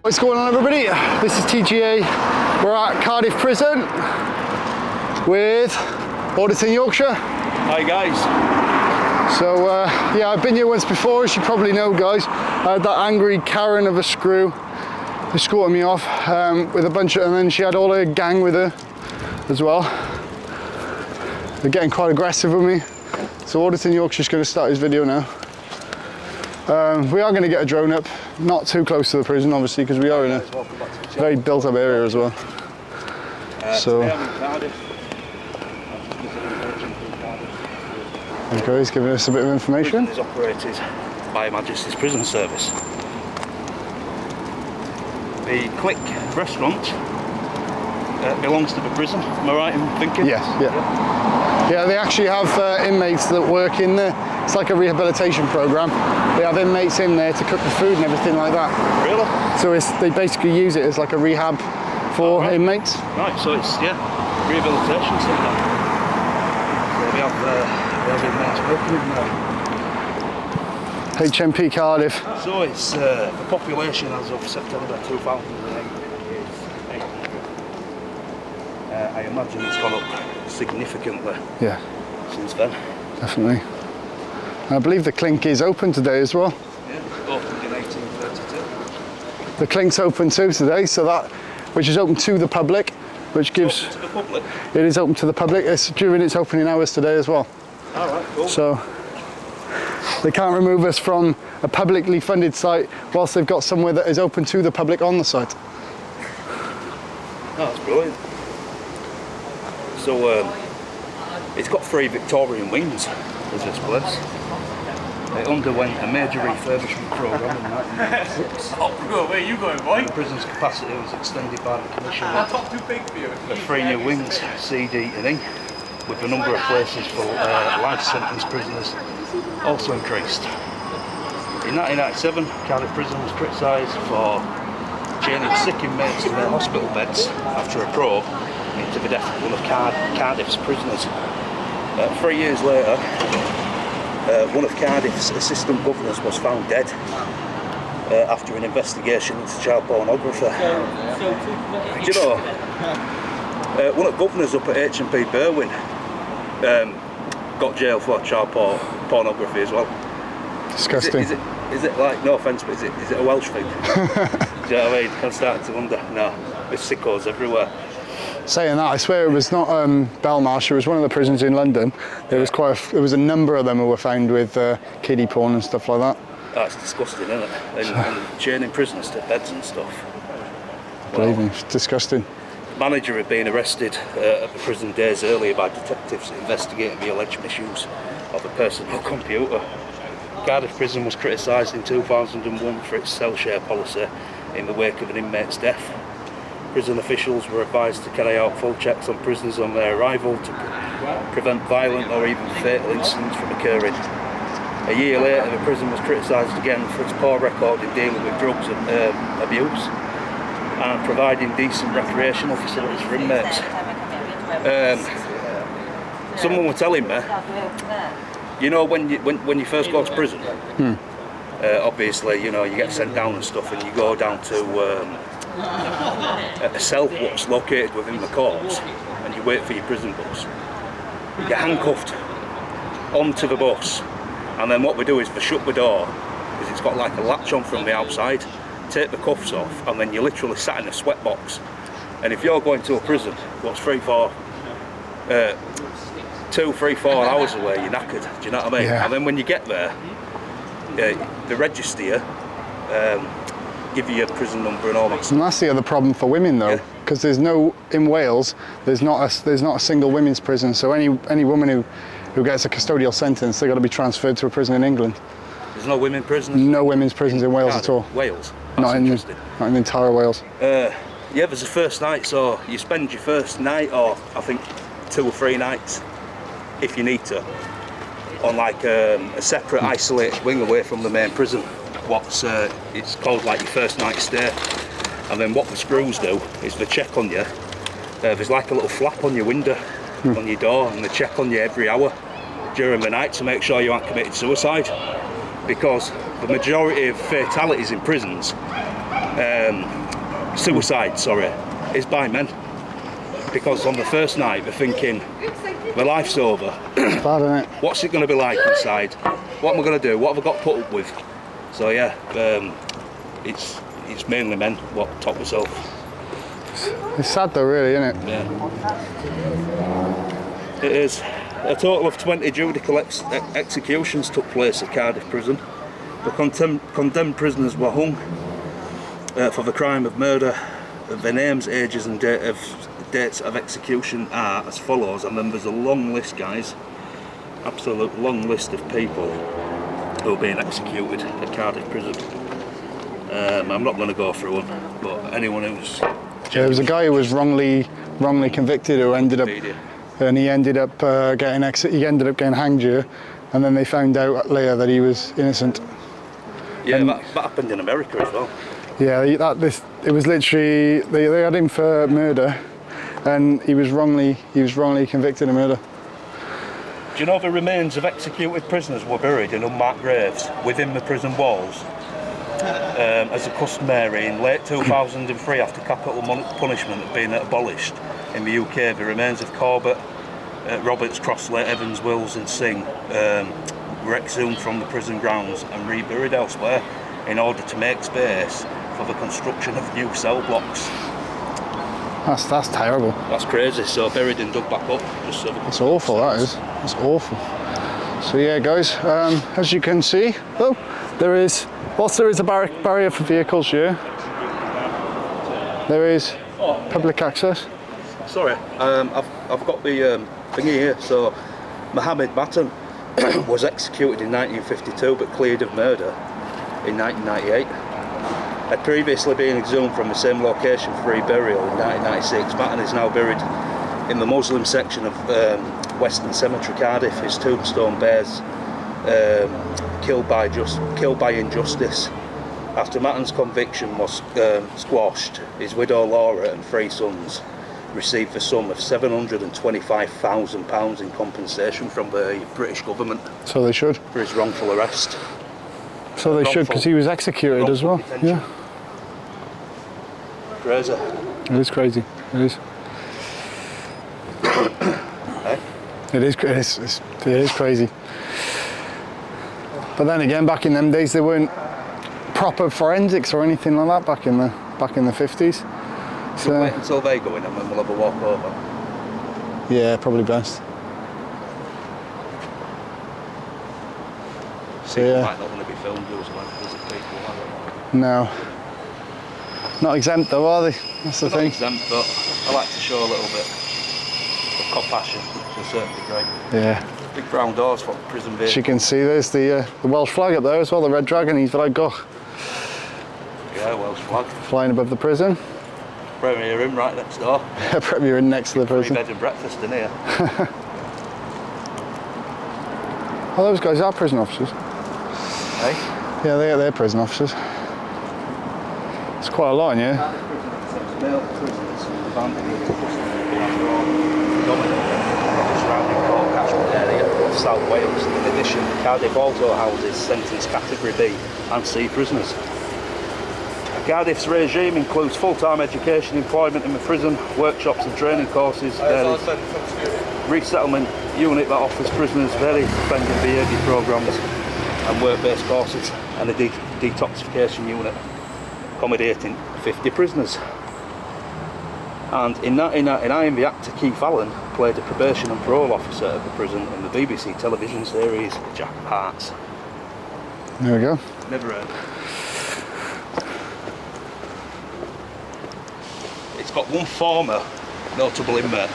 What's going on, everybody? This is TGA. We're at Cardiff Prison with Auditing Yorkshire. Hi guys. So yeah, I've been here once before, as you probably know, guys. I had that angry Karen of a screw who escorted me off with a bunch of, and then she had all her gang with her as well. They're getting quite aggressive with me. So Auditing Yorkshire's going to start his video now. We are going to get a drone up, not too close to the prison obviously, because we are in a very built up area as well. So okay, he's giving us a bit of information. The prison is operated by Her Majesty's Prison Service. The Click restaurant belongs to the prison, am I right in thinking? Yes, yeah. Yeah, they actually have inmates that work in there. It's like a rehabilitation program. They have inmates in there to cook the food and everything like that. Really? So they basically use it as like a rehab for inmates. Right, so it's, yeah, rehabilitation centre. So we have inmates working in there. HMP Cardiff. So it's, the population as of September 2008 is 800. I imagine it's gone up significantly since then. Definitely. I believe the Clink is open today as well. Yeah, opened in 1832. The Clink's open too today, so that, which is open to the public, which gives... Open to the public? It is open to the public. It's during its opening hours today as well. All right, cool. So they can't remove us from a publicly funded site whilst they've got somewhere that is open to the public on the site. Oh, that's brilliant. So it's got 3 Victorian wings, as this place. It underwent a major refurbishment programme in 1996. Oh, where are you going, boy? The prison's capacity was extended by the Commission That's not too big for you. of 3 new wings, C, D and E, with the number of places for life sentence prisoners also increased. In 1997, Cardiff Prison was criticised for chaining sick inmates to their hospital beds after a probe into the death of one of Cardiff's prisoners. 3 years later, one of Cardiff's assistant governors was found dead after an investigation into child pornography. Do you know, one of the governors up at HMP Berwyn got jailed for child pornography as well. Disgusting. Is it like, no offence, but is it a Welsh thing? Do you know what I mean? I'm starting to wonder. No, there's sickos everywhere. Saying that, I swear it was not Belmarsh, it was one of the prisons in London. There was there was a number of them who were found with kiddie porn and stuff like that. That's disgusting, isn't it? And chaining prisoners to beds and stuff. Believe me, it's disgusting. The manager had been arrested at the prison days earlier by detectives investigating the alleged misuse of a personal computer. Cardiff Prison was criticised in 2001 for its cell share policy in the wake of an inmate's death. Prison officials were advised to carry out full checks on prisoners on their arrival to prevent violent or even fatal incidents from occurring. A year later, the prison was criticised again for its poor record in dealing with drugs and abuse and providing decent recreational facilities for inmates. Someone was telling me, you know, when you first go to prison, obviously, you know, you get sent down and stuff, and you go down to a cell what's located within the courts, and you wait for your prison bus. You get handcuffed onto the bus, and then what we do is we shut the door, because it's got like a latch on from the outside, take the cuffs off, and then you're literally sat in a sweat box. And if you're going to a prison what's 2, 3, 4 hours away, you're knackered, do you know what I mean? Yeah. And then when you get there, they register you, give you your prison number and all that stuff. And that's the other problem for women though, because there's no, in Wales, there's not a single women's prison, so any woman who gets a custodial sentence, they've got to be transferred to a prison in England. There's no women prisoners? No women's prisons in Wales at all. Wales? Not in the entire Wales. Yeah, there's a first night, so you spend your first night, or I think 2 or 3 nights, if you need to, on like a separate isolated wing away from the main prison. It's called like your first night stay. And then what the screws do is they check on you. There's like a little flap on your window, on your door, and they check on you every hour during the night to make sure you haven't committed suicide. Because the majority of fatalities in prisons suicide, sorry, is by men. Because on the first night they're thinking, my life's over. It's bad, isn't it? What's it going to be like inside? What am I going to do? What have I got to put up with? So yeah, it's mainly men what top us off. It's sad though, really, isn't it? Yeah. It is. A total of 20 judicial executions took place at Cardiff prison. The condemned prisoners were hung for the crime of murder. Their names, ages and dates of execution are as follows, and then there's a long list, guys, absolute long list of people who are being executed at Cardiff prison. I'm not going to go through them, but anyone who's... There was a guy who was wrongly convicted who ended up, and he ended up getting hanged here, and then they found out later that he was innocent. Yeah, that happened in America as well. Yeah, it was literally they had him for murder, and he was wrongly convicted of murder. Do you know the remains of executed prisoners were buried in unmarked graves within the prison walls? As a customary in late 2003, after capital punishment had been abolished in the UK, the remains of Corbett, Roberts, Crossley, Evans, Wills and Singh were exhumed from the prison grounds and reburied elsewhere in order to make space for the construction of new cell blocks. That's terrible. That's crazy. So buried and dug back up. Just so It's awful. That is. That's awful. So yeah, guys, as you can see, there is a barrier for vehicles here. There is public access. Sorry, I've got the thingy here. So Mohammed Matan was executed in 1952 but cleared of murder in 1998. Had previously been exhumed from the same location for reburial in 1996. Matan is now buried in the Muslim section of Western Cemetery, Cardiff. His tombstone bears killed by injustice. After Matan's conviction was squashed, his widow Laura and 3 sons received the sum of £725,000 in compensation from the British government. So they should. For his wrongful arrest. So they should, because he was executed as well. Detention. Yeah. Crazy. It is crazy. It is. Hey? It is crazy. But then again, back in them days, there weren't proper forensics or anything like that back in the 50s. So We'll wait until they go in and then we'll have a walk over. yeah, probably best. So People yeah, might not want to be filmed, those like visit people. no, not exempt though, are they? That's the Not thing. exempt, but I like to show a little bit of compassion to a certain degree. Yeah. Big brown doors for prison As vehicles. you can see, there's the Welsh flag up there as well, the red dragon. He's like, Yeah, Welsh flag. flying above the prison. Premier Inn right next door. Premier Inn next to the Free prison. bed and breakfast in here. Oh, those guys are prison officers. Hey? Yeah, they're prison officers. It's quite a lot in here. Male prisoners abandoned into custody after all the surrounding court catchment area of South Wales. In addition, Cardiff also houses sentenced category B and C prisoners. Cardiff's regime includes full-time education, employment in the prison, workshops and training courses, resettlement unit that offers prisoners various offending behaviour programmes and work-based courses, and a detoxification unit accommodating 50 prisoners. And in 1999, the actor Keith Allen played a probation and parole officer at the prison in the BBC television series Jack of Hearts. There we go. Never heard. It's got one former notable inmate,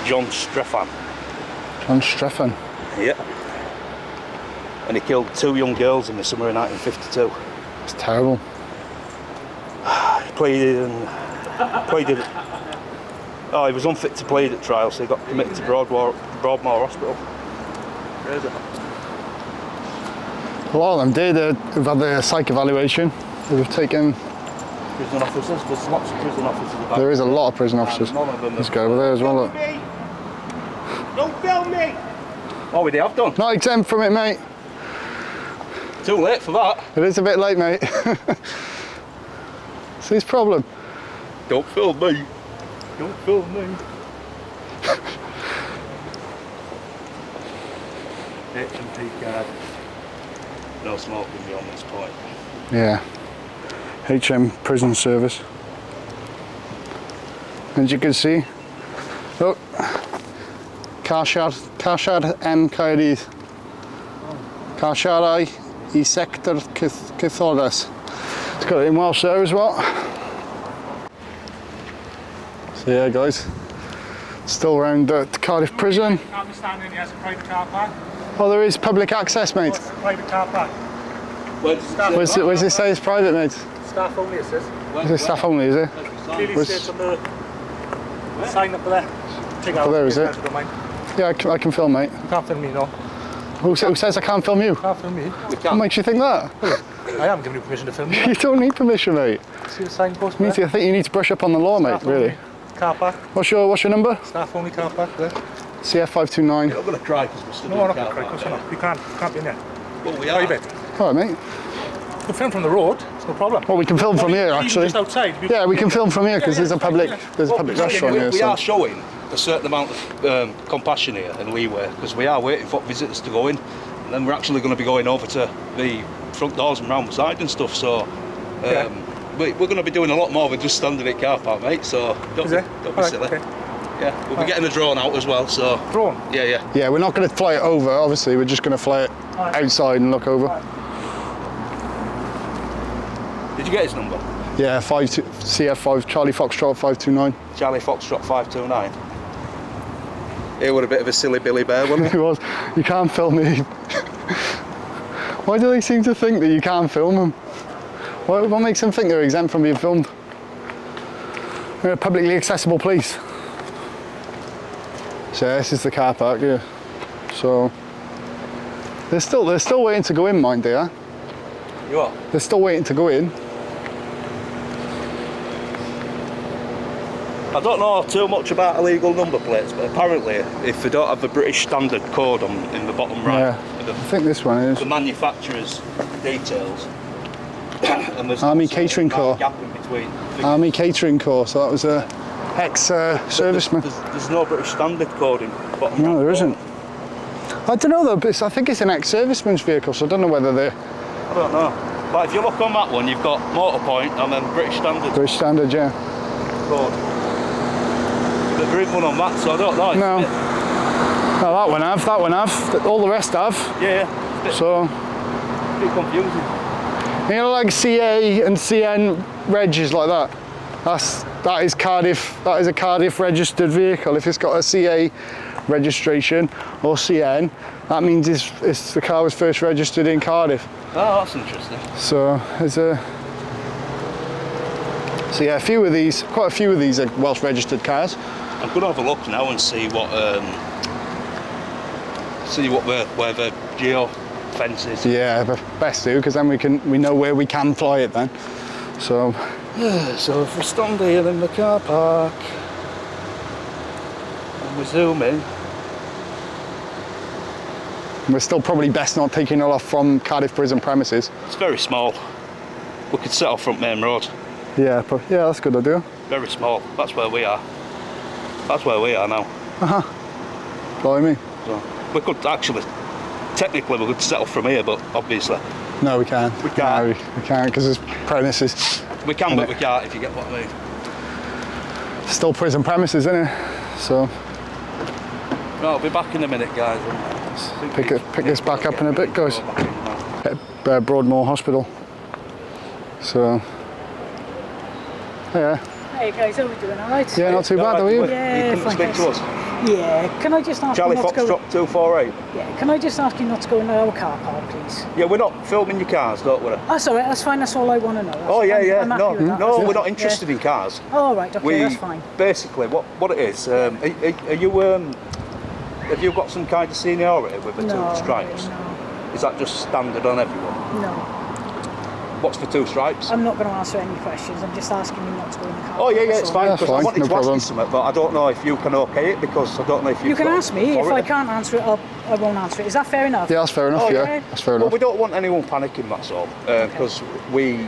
John Strephon. John Strephon. Yeah. And he killed 2 young girls in the summer of 1952. It's terrible. He was unfit to plead at trial, so he got committed to Broadmoor Hospital. Crazy. A lot of them did. They've had their psych evaluation. They've taken. Prison officers, there's lots of prison officers about. There is a lot of prison officers. None of them. Let's go over there as well. Look. Don't film me! Oh, they have done. Not exempt from it, mate. Too late for that. It is a bit late, mate. his problem? Don't film me. Don't film me. HMP Cardiff. No smoking beyond this point. Yeah. HM Prison Service. As you can see, look, Carshad M Cardiff. Carshadai I sector Cythoras. It's got it in Welsh there as well. So yeah guys, still around the Cardiff prison. Understanding he has a private car park. Oh, there is public access, mate. Private car park. Where's it say it's private, mate? Staff only, it says. Is it staff only, is it? Clearly states on the sign up there. Take out. Oh, there is it. Yeah, I can film, mate. You can't film me, no. Who says I can't film you? You can't film me. What makes you think that? I haven't given you permission to film you. You don't need permission, mate. See the signpost I there? think you need to brush up on the law, mate, Staff only. really. Car park. What's your number? Staff only car park there. CF529. You're not going to cry because we're still No, I'm not going to cry, of course I'm not. You can't be in there. Well, we are. Private. All right, mate. You can film from the road, it's no problem. Well, we can film from here, Even actually. just outside. Yeah, we can film from here because there's a public restaurant here. We So. are showing a certain amount of compassion here and leeway because we are waiting for visitors to go in, and then we're actually going to be going over to the front doors and round the side and stuff. So we're going to be doing a lot more than just standing at car park, mate. So don't be silly. Okay. Yeah, we'll be getting a drone out as well. So Drone? Yeah. Yeah, we're not going to fly it over. Obviously, we're just going to fly it outside and look over. Did you get his number? Yeah, CF5 Charlie Foxtrot 529. Charlie Foxtrot 529. He was a bit of a silly Billy Bear, wasn't he? He was. You can't film me. Why do they seem to think that you can't film them? What makes them think they're exempt from being filmed? We're a publicly accessible place. So this is the car park here. So they're still waiting to go in, mind they are. You are? They're still waiting to go in. I don't know too much about illegal number plates, but apparently if they don't have the British standard code in the bottom right, Yeah, I think this one is. the manufacturer's details, and there's Army also Catering a Corps. gap in between. Army Catering Corps, so that was a ex-serviceman. There's no British standard code in the bottom No, right there corner. isn't. I don't know though, but I think it's an ex-serviceman's vehicle, so I don't know whether they're I don't know. But if you look on that one, you've got motor point and then British standard British standard, yeah. code. But there isn't one on that, so I don't know. It's No. a bit- No, that one have, all the rest have. Yeah, it's So, a bit confusing. you know, like CA and CN regs like that. That is Cardiff. That is a Cardiff registered vehicle. If it's got a CA registration or CN, that means it's the car was first registered in Cardiff. Oh, that's interesting. So there's yeah, quite a few of these are Welsh registered cars. I'm going to have a look now and see where the geo fence is. Yeah, but best do, because then we know where we can fly it then. So So if we stand here in the car park and we zoom in, we're still probably best not taking it off from Cardiff prison premises. it's very small. We could set off front main road. Yeah, but yeah, that's a good idea. Very small. That's where we are. That's where we are now. Blimey. So we could actually, technically, we could set off from here, but obviously No, we can't. We can't. No, we can't because it's premises. we can, but we can't. If you get what I mean. Still prison premises, isn't it? So Right, I'll be back in a minute, guys. pick this back up in a bit, guys. At Broadmoor Hospital. So yeah, Hey guys, how are we doing? Alright? yeah, not too bad, are you? Yeah, You couldn't fine, speak to thanks. us. Yeah, can I just ask Charlie you not to go? Foxtrot 248. Yeah, can I just ask you not to go in our car park, please? Yeah, we're not filming your cars, don't worry. That's alright, that's fine, that's all I want to know. That's Oh yeah, fine. yeah. I'm happy No, with that. no, That's we're fine. not interested in cars. Oh, right, okay, that's fine. Basically, what it is, are you have you got some kind of seniority with the No, two stripes? no, Is that just standard on everyone? no. What's the two stripes? I'm not going to answer any questions, I'm just asking you not to go in the car Oh park. yeah, that's it's all. fine. That's Because I fine, wanted no to ask problem. you something, but I don't know if you can okay it because I don't know if You can ask me, if I authority. can't answer it, I won't answer it. Is that fair enough? Yeah, that's fair enough. Oh, yeah, yeah. that's fair Well, enough. we don't want anyone panicking. That's all, because we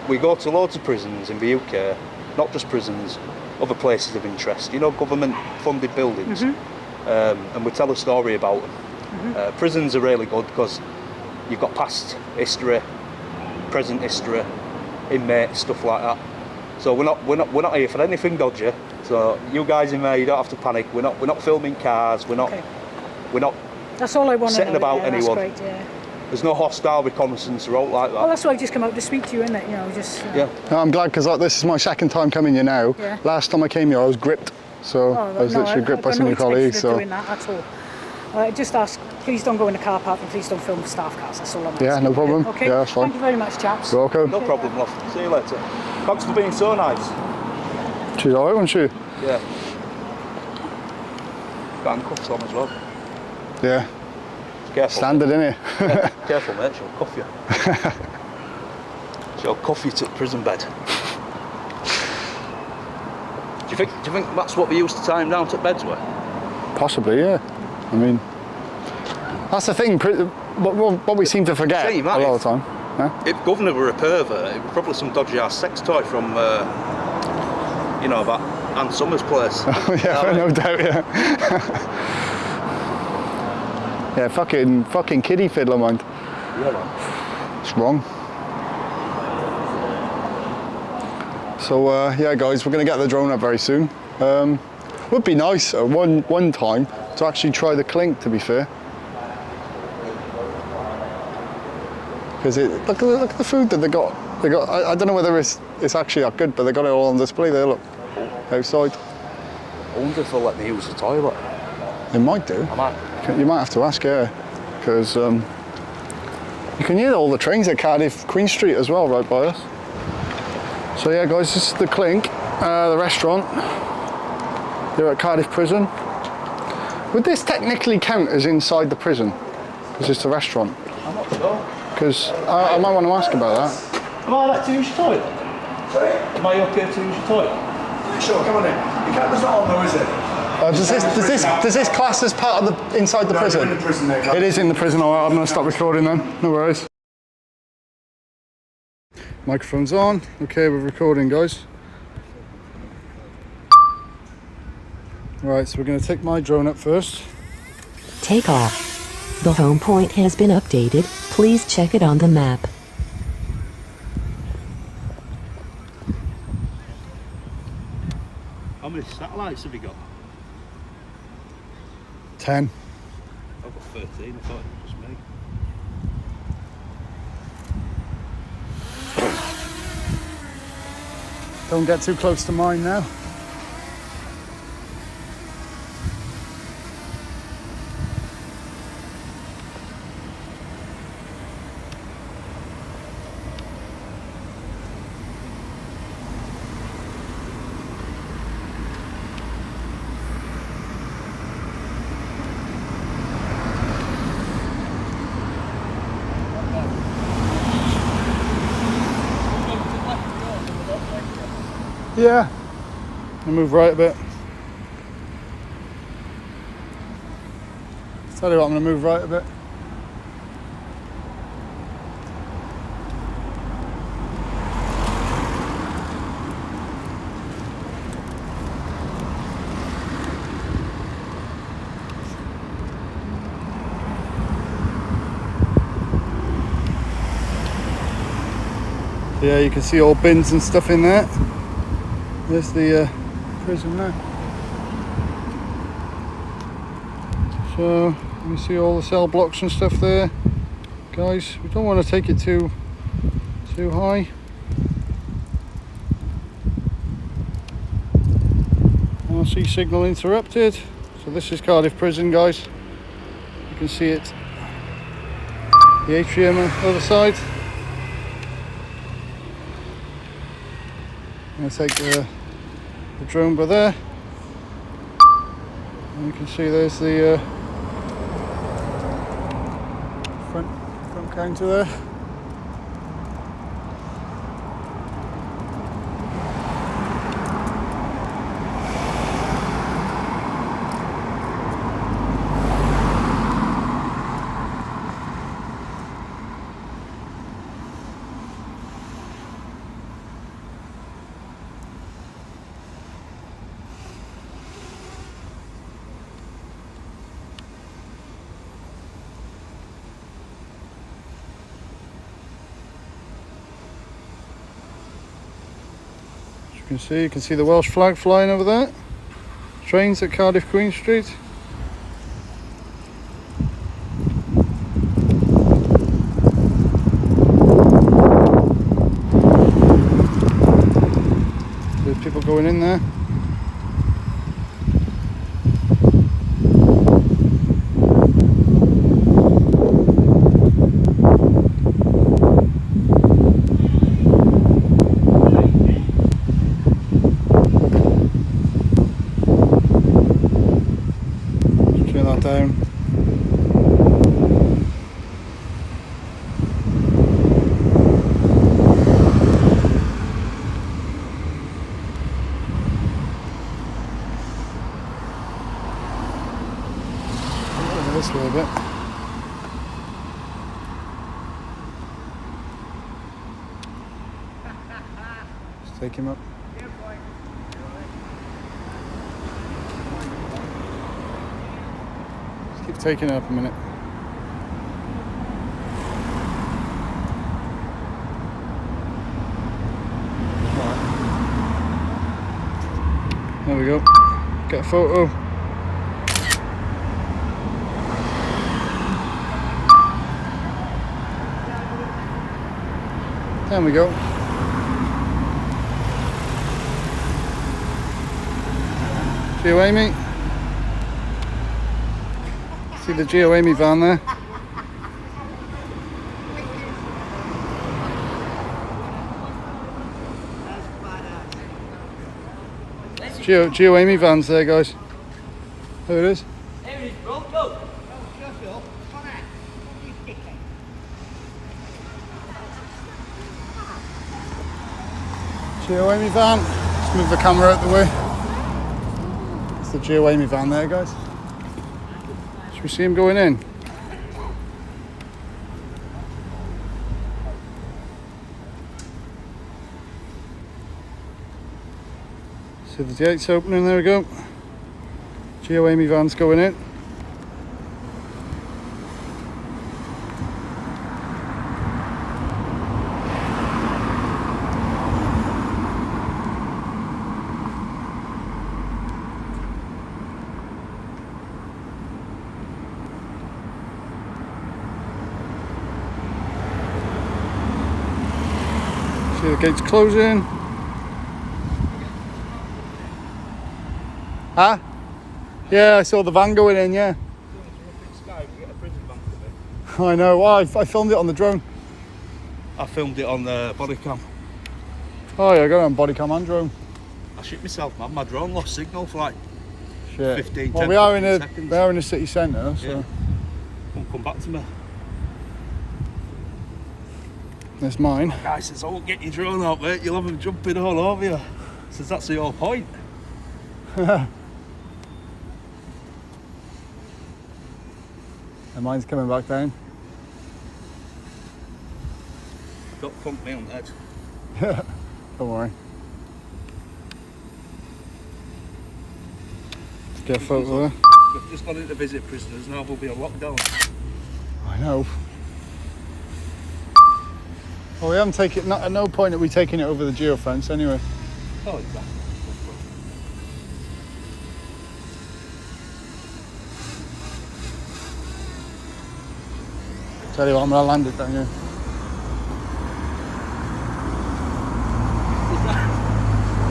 we go to loads of prisons in the UK, not just prisons, other places of interest, you know, government-funded buildings, and we tell a story about them. Prisons are really good because you've got past history, present history, inmates, stuff like that. So we're not here for anything dodgy. So you guys in there, you don't have to panic. We're not filming cars. We're not That's all I want to setting know. about yeah, anyone. That's great, yeah. There's no hostile reconnaissance or out like that. Well, that's why I just come out to speak to you, innit? You know, just. Yeah. No, I'm glad because this is my second time coming here now. Yeah. Last time I came here, I was gripped. So I was literally gripped by some of your colleagues. So. Doing that at all. Just ask, please don't go in the car park and please don't film staff cars. That's all I'm asking. Yeah, no problem. Okay. Yeah, that's fine. Thank you very much, chaps. You're welcome. No problem, love. See you later. Thanks for being so nice. She's alright, wasn't she? Yeah. Got handcuffs on as well. Yeah. Careful. Standard, innit? Yeah, careful, mate. She'll cuff you. She'll cuff you to the prison bed. Do you think that's what they used to tie him down to beds with? Possibly, yeah. I mean, that's the thing. What we seem to forget a lot of the time. Yeah? If Governor were a pervert, it was probably some dodgy ass sex toy from, you know, that Ann Summers place. Yeah, no doubt. Yeah. Yeah, fucking kiddie fiddler, mind. Yeah, man. It's wrong. So yeah, guys, we're gonna get the drone up very soon. Would be nice at one time to actually try the clink. To be fair, because look at the food that they got. I don't know whether it's actually that good, but they got it all on display there. Look, outside. I wonder if they'll let me use the toilet. They might do. I might. You might have to ask, yeah, because you can hear all the trains at Cardiff Queen Street as well, right by us. So yeah, guys, this is the Clink, the restaurant. They're at Cardiff Prison. Would this technically count as inside the prison? Because it's a restaurant. I'm not sure. Because I might want to ask about that. Am I allowed to use your toilet? Sorry? Am I okay to use your toilet? Sure, come on in. Your camera's not on though, is it? Does this class as part of the inside the prison? You're in the prison there, It is in the prison. All right, I'm going to stop recording then. No worries. Microphone's on. Okay, we're recording, guys. Right, so we're going to take my drone up first. Take off. The home point has been updated. Please check it on the map. How many satellites have you got? 10. I've got 13, I thought it was just me. Don't get too close to mine now. Yeah, I'll move right a bit. Tell you what, I'm going to move right a bit. Yeah, you can see all bins and stuff in there. There's the prison there. So you see all the cell blocks and stuff there. Guys, we don't want to take it too high. RC signal interrupted. So this is Cardiff Prison, guys. You can see it. The atrium on the other side. I'm going to take the drone by there, and you can see there's the front counter there. You can see the Welsh flag flying over there. Trains at Cardiff Queen Street. There's people going in there. Turn that down. This way a bit. Just take him up. Just keep taking it up a minute. There we go. Get a photo. There we go. Geo Amy. See the Geo Amy van there? Geo Amy van's there, guys. There it is. Geo Amy van. Let's move the camera out the way. It's the Geo Amy van there, guys. Should we see him going in? See the gates opening, there we go. Geo Amy van's going in. See the gates closing. Huh? Yeah, I saw the van going in, yeah. I know, why? I filmed it on the drone. I filmed it on the body cam. Oh yeah, I got it on body cam and drone. I shit myself, man. My drone lost signal for like Shit. 15, well, 10, we are 15 in seconds. we are in a city centre, so Yeah. Won't come back to me. that's mine. Guy says, I won't get your drone out, mate. You'll have them jumping all over you. Says, that's the whole point. And mine's coming back down. Got pump me on the head. Don't worry. Let's get a photo there. We've just gone in to visit prisoners, now we'll be on lockdown. I know. Well, we haven't taken, not at no point are we taking it over the geo fence anyway. Oh, exactly. Tell you what, I'm gonna land it down here.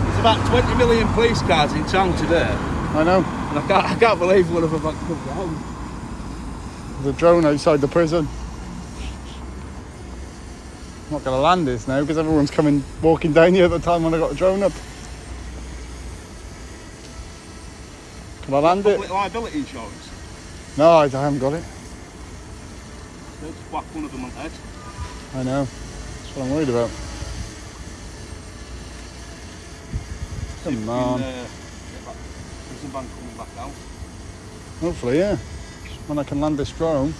There's about 20 million police cars in town today, I know. and I can't believe one of them had come down. There's a drone outside the prison. I'm not gonna land this now because everyone's walking down here at the time when I got a drone up. Can I land it? Public liability insurance. No, I haven't got it. They'll just whack one of them on the head. I know. That's what I'm worried about. Come on. Get that prison van coming back down. Hopefully, yeah. When I can land this drone.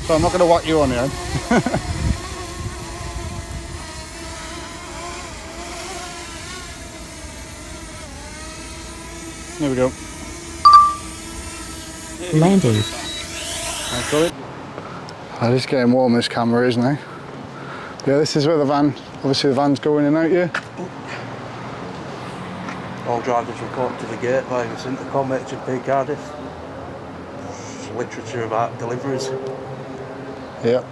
So I'm not going to whack you on the head. There we go. Landing. I've got it. It's getting warm, this camera, isn't it? Yeah, this is where the van, obviously the van's going in and out here. All drivers report to the gate via this intercom, HMP Cardiff. Literature about deliveries. Yeah.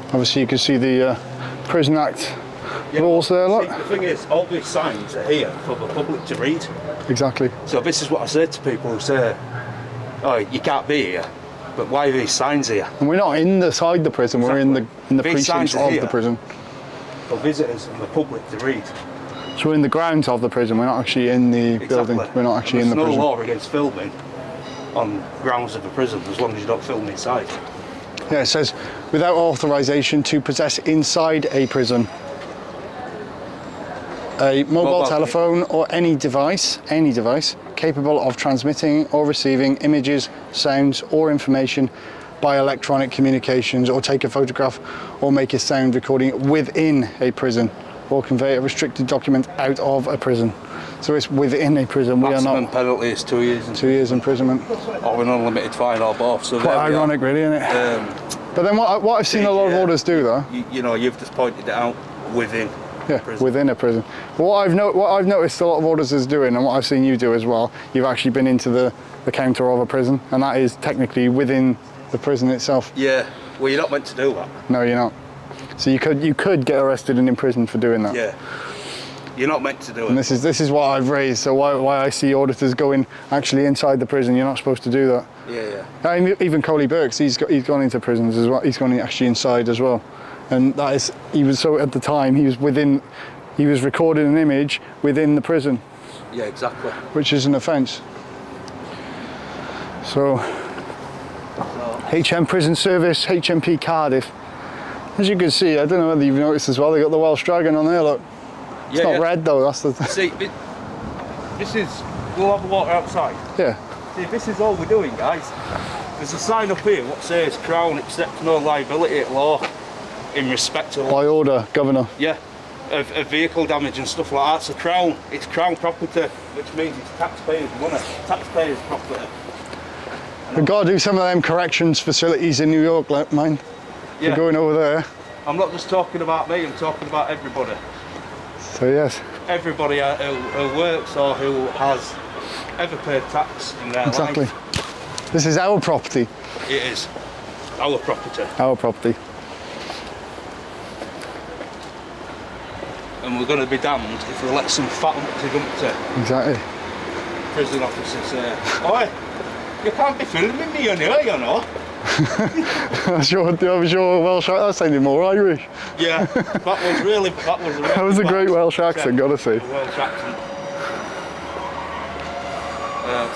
Obviously you can see the Prison Act rules there, look. See, the thing is, all these signs are here for the public to read. Exactly. So this is what I say to people who say, oh, you can't be here, but why are these signs here? And we're not inside the prison, we're in the These precincts signs are of here the prison. for visitors and the public to read. So we're in the grounds of the prison, we're not actually in the building, we're not actually in the There's prison. no law against filming on grounds of a prison as long as you don't film inside. Yeah, it says, without authorization to possess inside a prison a mobile telephone or any device capable of transmitting or receiving images, sounds or information by electronic communications, or take a photograph or make a sound recording within a prison, or convey a restricted document out of a prison. So it's within a prison. We Maximum are not. penalty is 2 years. 2 years imprisonment. Or an unlimited fine or both. So Quite ironic, really, isn't it? But then what I've seen a lot of orders do, though. You know, you've just pointed it out within. Yeah, within a prison. But what I've noticed a lot of orders is doing, and what I've seen you do as well, you've actually been into the counter of a prison, and that is technically within the prison itself. Yeah, well, you're not meant to do that. No, you're not. So you could get arrested and imprisoned for doing that. Yeah, you're not meant to do it. And this is what I've raised. So why I see auditors going actually inside the prison, you're not supposed to do that. Yeah. I mean, even Coley Burks, he's gone into prisons as well. He's gone actually inside as well. And that is, at the time, he was recording an image within the prison. Yeah, exactly. Which is an offence. So, HM Prison Service, HMP Cardiff. As you can see, I don't know whether you've noticed as well, they got the Welsh Dragon on there, look. It's not red though, that's the... See, this is, we'll have a walk outside. Yeah. See, this is all we're doing, guys. There's a sign up here what says Crown accepts no liability at law in respect to... By order, Governor. Yeah, of vehicle damage and stuff like that. So Crown, it's Crown property, which means it's taxpayers' money, taxpayers' property. We've got to do some of them corrections facilities in New York, like mine. Yeah. We're going over there. I'm not just talking about me, I'm talking about everybody. So yes. Everybody who works or who has ever paid tax in their Exactly. life. This is our property. It is our property. Our property. And we're going to be damned if we let some fat Humpty Exactly. prison officer say, "Oi, you can't be filming me on here, you know." I'm sure Welsh, that sounded more Irish. Yeah, that was a great Welsh accent, gotta say. Welsh accent.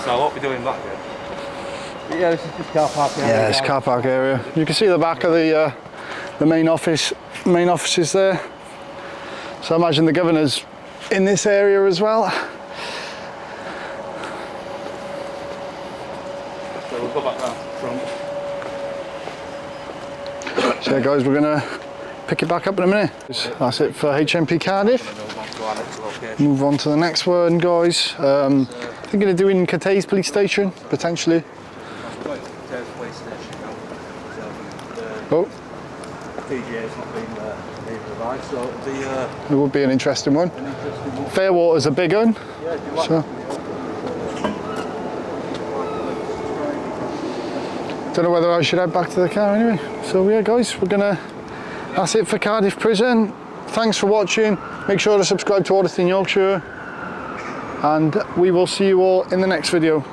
So I won't be doing that again. But yeah, this is just car park area. Yeah, it's car park area. You can see the back of the main offices there. So I imagine the governor's in this area as well. So we'll go back down front. So yeah, guys, we're gonna pick it back up in a minute. That's it for HMP Cardiff. Move on to the next one, guys. Thinking of doing Catay's police station, potentially. Oh. PGA's not been revised, so it'll be It would be an interesting one. Fairwater's a big one. Yeah, do you like So. Don't know whether I should head back to the car anyway. So yeah, guys, that's it for Cardiff Prison. Thanks for watching. Make sure to subscribe to Auditing Yorkshire, and we will see you all in the next video.